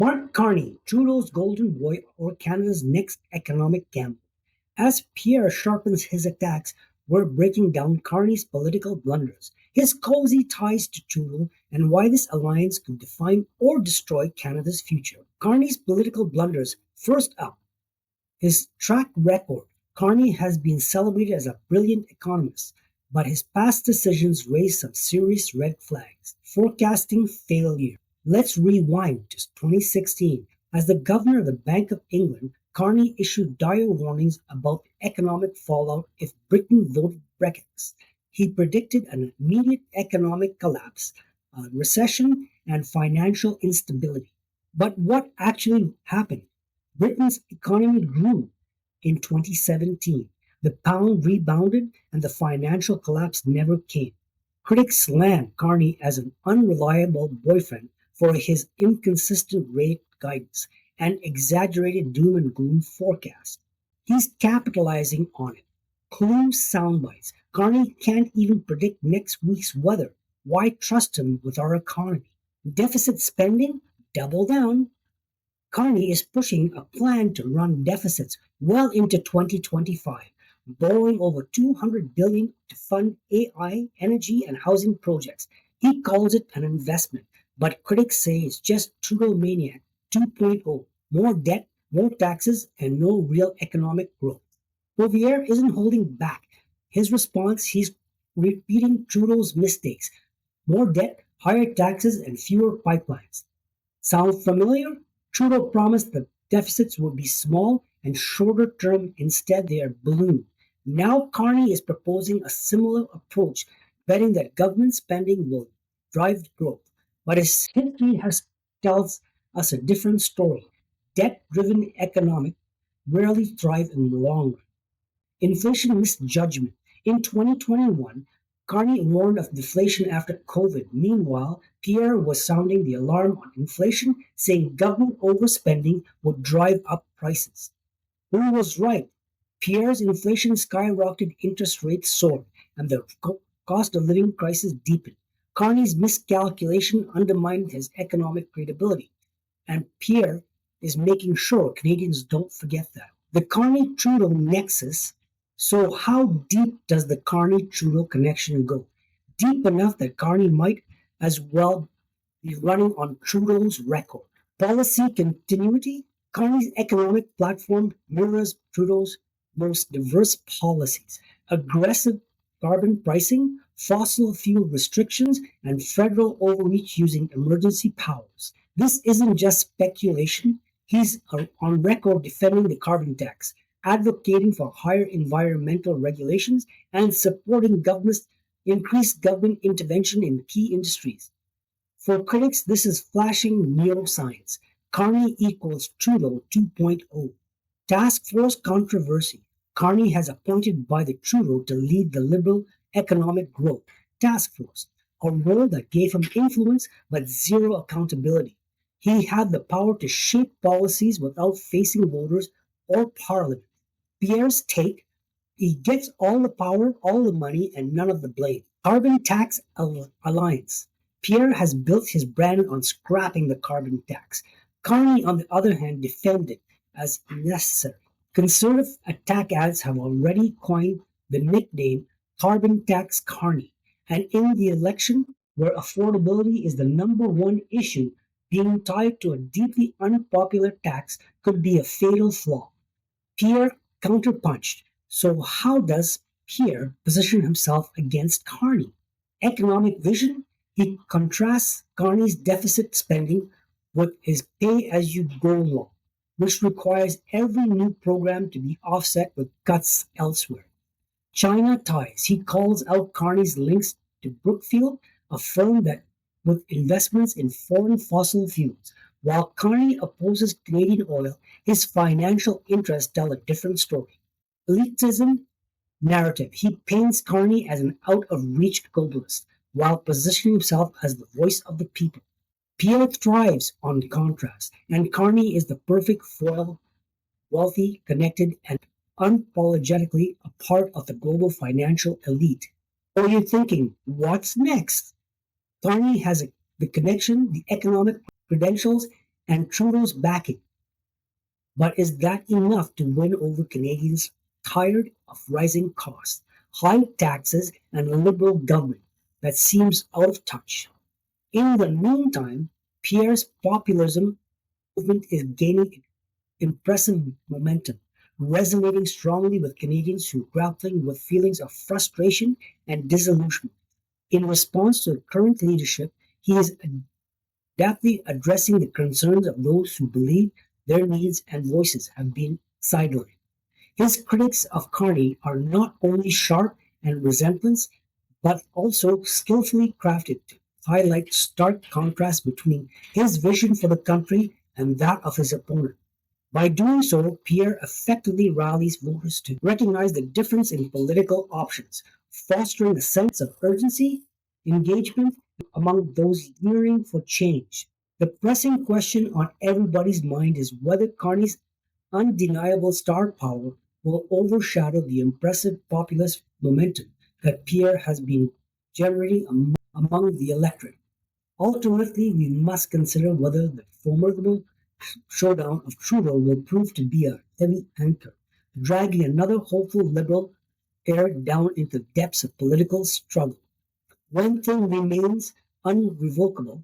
Mark Carney, Trudeau's golden boy or Canada's next economic gamble. As Pierre sharpens his attacks, we're breaking down Carney's political blunders, his cozy ties to Trudeau, and why this alliance could define or destroy Canada's future. Carney's political blunders. First up, his track record. Carney has been celebrated as a brilliant economist, but his past decisions raise some serious red flags. Forecasting failure. Let's rewind to 2016. As the governor of the Bank of England, Carney issued dire warnings about economic fallout if Britain voted Brexit. He predicted an immediate economic collapse, a recession, and financial instability. But what actually happened? Britain's economy grew in 2017. The pound rebounded and the financial collapse never came. Critics slammed Carney as an unreliable boyfriend for his inconsistent rate guidance and exaggerated doom and gloom forecast. He's capitalizing on it. Clue soundbites. Carney can't even predict next week's weather. Why trust him with our economy? Deficit spending? Double down. Carney is pushing a plan to run deficits well into 2025, borrowing over $200 billion to fund AI, energy, and housing projects. He calls it an investment, but critics say it's just Trudeau Maniac 2.0, more debt, more taxes, and no real economic growth. Poilievre isn't holding back. His response, he's repeating Trudeau's mistakes. More debt, higher taxes, and fewer pipelines. Sound familiar? Trudeau promised that deficits would be small and shorter term. Instead, they are ballooned. Now Carney is proposing a similar approach, betting that government spending will drive growth. But his history tells us a different story. Debt-driven economic rarely thrive in the long run. Inflation misjudgment. In 2021, Carney warned of deflation after COVID. Meanwhile, Pierre was sounding the alarm on inflation, saying government overspending would drive up prices. Who was right? Pierre's inflation skyrocketed, interest rates soared, and the cost of living crisis deepened. Carney's miscalculation undermined his economic credibility, and Pierre is making sure Canadians don't forget that. The Carney-Trudeau nexus. So how deep does the Carney-Trudeau connection go? Deep enough that Carney might as well be running on Trudeau's record. Policy continuity. Carney's economic platform mirrors Trudeau's most diverse policies. Aggressive carbon pricing, fossil fuel restrictions, and federal overreach using emergency powers. This isn't just speculation. He's on record defending the carbon tax, advocating for higher environmental regulations, and supporting increased government intervention in key industries. For critics, this is flashing neuroscience. Carney equals Trudeau 2.0. Task Force controversy. Carney has appointed by the Trudeau to lead the Liberal Economic Growth Task Force, a role that gave him influence but zero accountability. He had the power to shape policies without facing voters or parliament. Pierre's take, he gets all the power, all the money, and none of the blame. Carbon tax alliance. Pierre has built his brand on scrapping the carbon tax. Carney, on the other hand, defended as necessary. Conservative attack ads have already coined the nickname Carbon Tax Carney. And in the election, where affordability is the number one issue, being tied to a deeply unpopular tax could be a fatal flaw. Pierre counterpunched. So how does Pierre position himself against Carney? Economic vision, he contrasts Carney's deficit spending with his pay-as-you-go law, which requires every new program to be offset with cuts elsewhere. China ties, he calls out Carney's links to Brookfield, a firm that with investments in foreign fossil fuels. While Carney opposes Canadian oil, his financial interests tell a different story. Elitism narrative. He paints Carney as an out-of-reach globalist, while positioning himself as the voice of the people. Pierre thrives on the contrast, and Carney is the perfect foil, wealthy, connected, and unapologetically a part of the global financial elite. Or you're thinking, what's next? Carney has the connection, the economic credentials, and Trudeau's backing. But is that enough to win over Canadians tired of rising costs, high taxes, and a liberal government that seems out of touch? In the meantime, Pierre's populism movement is gaining impressive momentum, resonating strongly with Canadians who are grappling with feelings of frustration and disillusionment. In response to the current leadership, he is adeptly addressing the concerns of those who believe their needs and voices have been sidelined. His critics of Carney are not only sharp and resentless, but also skillfully crafted to highlight stark contrast between his vision for the country and that of his opponent. By doing so, Pierre effectively rallies voters to recognize the difference in political options, fostering a sense of urgency, engagement among those yearning for change. The pressing question on everybody's mind is whether Carney's undeniable star power will overshadow the impressive populist momentum that Pierre has been generating among the electorate. Ultimately, we must consider whether the formidable showdown of Trudeau will prove to be a heavy anchor, dragging another hopeful liberal heir down into the depths of political struggle. One thing remains unrevocable.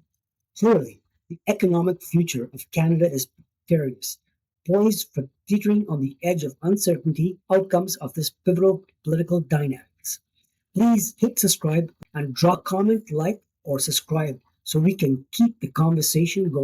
Clearly, the economic future of Canada is precarious, poised for teetering on the edge of uncertainty outcomes of this pivotal political dynamics. Please hit subscribe and drop comment, like, or subscribe so we can keep the conversation going.